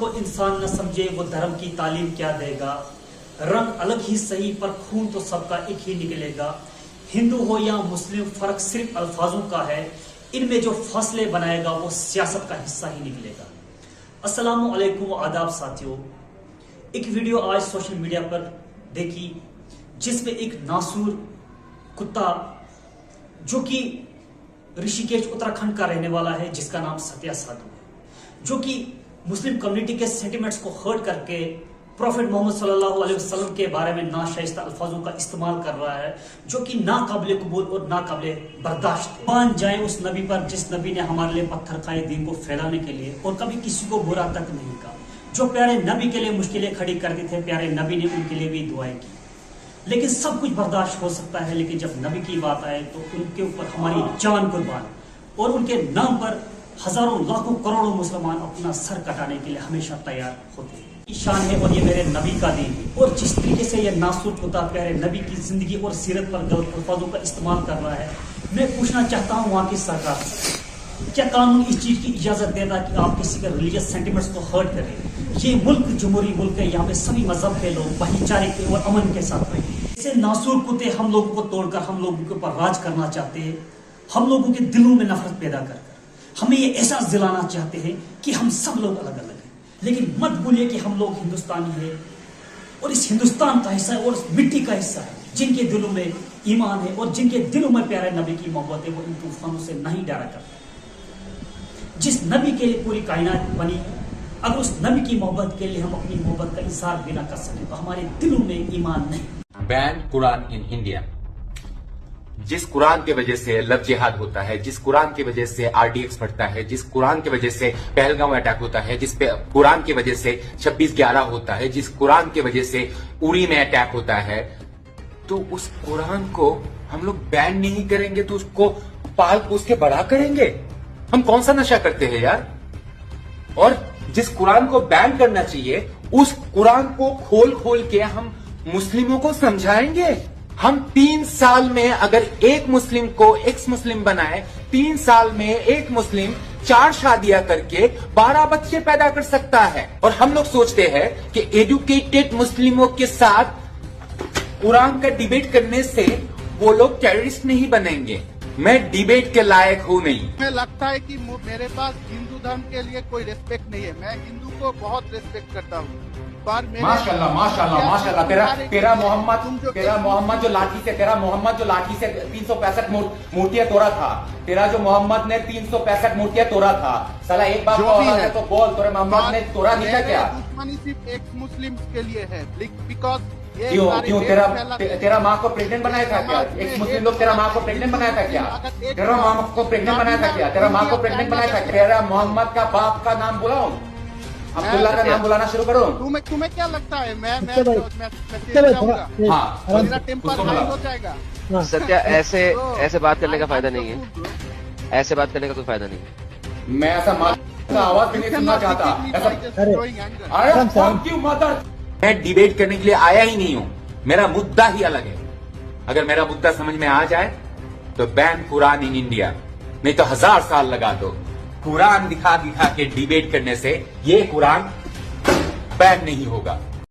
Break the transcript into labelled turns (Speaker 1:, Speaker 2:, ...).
Speaker 1: को इंसान न समझे वो धर्म की तालीम क्या देगा। रंग अलग ही सही पर खून तो सबका एक ही निकलेगा। हिंदू हो या मुस्लिम फर्क सिर्फ अल्फाजों का है, इनमें जो फासले बनाएगा वो सियासत का हिस्सा ही निकलेगा। अस्सलामु अलैकुम आदाब साथियों, एक वीडियो आज सोशल मीडिया पर देखी जिसमें एक नासूर कुत्ता जो कि ऋषिकेश उत्तराखंड का रहने वाला है, जिसका नाम सत्या साधु है, जो कि मुस्लिम कम्युनिटी के सेंटिमेंट्स को हर्ट करके प्रॉफिट मोहम्मद सल्लल्लाहु अलैहि वसल्लम के बारे में नाशाइस्ता अल्फाजों का इस्तेमाल कर रहा है, जो कि नाकाबिले कबूल और नाकाबिले बर्दाश्त है। मान जाए उस नबी पर जिस नबी ने हमारे लिए पत्थर खाए दीन को फैलाने के लिए और कभी किसी को बुरा तक नहीं कहा, जो प्यारे नबी के लिए मुश्किलें खड़ी करते थे, प्यारे नबी ने उनके लिए भी दुआएं की। लेकिन सब कुछ बर्दाश्त हो सकता है, लेकिन जब नबी की बात आए तो उनके ऊपर हमारी जान कुर्बान, और उनके नाम पर हजारों लाखों करोड़ों मुसलमान अपना सर कटाने के लिए हमेशा तैयार होते हैं। शान है और ये मेरे नबी का दीन है। और जिस तरीके से ये नासूर कुत्ता प्यारे नबी की जिंदगी और सीरत पर गलत अल्फाजों का इस्तेमाल कर रहा है, मैं पूछना चाहता हूँ वहाँ की सरकार से, क्या कानून इस चीज की इजाजत देता कि आप किसी के रिलीजियस सेंटिमेंट्स को हर्ट करें? ये मुल्क जमहूरी मुल्क है, यहाँ पे सभी मजहब के लोग भाईचारे के और अमन के साथ रहें। ऐसे नासूर कुत्ते हम लोगों को तोड़कर हम लोगों के ऊपर राज करना चाहते हैं, हम लोगों के दिलों में नफरत पैदा कर हमें ये एहसास दिलाना चाहते हैं कि हम सब लोग अलग अलग हैं। लेकिन मत भूलिए कि हम लोग हिंदुस्तानी हैं और इस हिंदुस्तान का हिस्सा है और इस मिट्टी का हिस्सा है। जिनके दिलों में ईमान है और जिनके दिलों में प्यारे नबी की मोहब्बत है, वो इन तूफानों से नहीं डरा करते। जिस नबी के लिए पूरी कायनात बनी, अगर उस नबी की मोहब्बत के लिए हम अपनी मोहब्बत का इजहार भी ना कर सके तो हमारे दिलों में ईमान नहीं।
Speaker 2: Ban Quran in India. जिस कुरान की वजह से लव जिहाद होता है, जिस कुरान की वजह से आरडीएक्स फटता है, जिस कुरान की वजह से पहलगांव अटैक होता है, जिस पे कुरान की वजह से 26/11 होता है, जिस कुरान की वजह से उरी में अटैक होता है, तो उस कुरान को हम लोग बैन नहीं करेंगे तो उसको पाल पोस के बड़ा करेंगे। हम कौन सा नशा करते हैं यार? और जिस कुरान को बैन करना चाहिए उस कुरान को खोल खोल के हम मुस्लिमों को समझाएंगे। हम 3 साल में अगर एक मुस्लिम को एक्स मुस्लिम बनाए, 3 साल में एक मुस्लिम 4 शादियां करके 12 बच्चे पैदा कर सकता है। और हम लोग सोचते हैं कि एजुकेटेड मुस्लिमों के साथ कुरान का डिबेट करने से वो लोग टेररिस्ट नहीं बनेंगे। मैं डिबेट के लायक हूँ नहीं।
Speaker 3: मुझे लगता है कि मेरे पास हिंदू धर्म के लिए कोई रिस्पेक्ट नहीं है। मैं हिंदू को बहुत रिस्पेक्ट करता हूँ, पर
Speaker 2: माशाल्लाह माशाल्लाह माशाल्लाह। तेरा मोहम्मद जो लाठी से 365 मूर्तियां तोड़ा था, तेरा जो मोहम्मद ने 365 मूर्तियां तोड़ा था, साला एक बात तो बोल, तेरे मोहम्मद ने तोड़ा नहीं था क्या?
Speaker 3: दुश्मनी सिर्फ एक मुस्लिम के लिए है, बिकॉज
Speaker 2: क्यों तेरा माँ को प्रेग्नेंट बनाया था क्या? एक मुस्लिम लोग तेरा माँ को प्रेग्नेंट बनाया था क्या? तेरा माँ को प्रेग्नेंट बनाया था क्या? तेरा माँ को प्रेग्नेंट बनाया था? तेरा मोहम्मद का बाप का नाम बुलाऊं, अब्दुल्ला का नाम बुलाना शुरू करो?
Speaker 3: तुम्हें क्या लगता है मैं जाऊंगा?
Speaker 2: हाँ,
Speaker 3: मेरा टेम्पर हाई हो जाएगा।
Speaker 4: सत्या, ऐसे बात करने का फायदा नहीं है, ऐसे बात करने का कोई फायदा नहीं है।
Speaker 2: मैं ऐसा आवाज भी नहीं सुनना चाहता। क्यों मदर? मैं डिबेट करने के लिए आया ही नहीं हूं, मेरा मुद्दा ही अलग है। अगर मेरा मुद्दा समझ में आ जाए तो बैन कुरान इन इंडिया, नहीं तो 1000 साल लगा दो। कुरान दिखा दिखा के डिबेट करने से ये कुरान बैन नहीं होगा।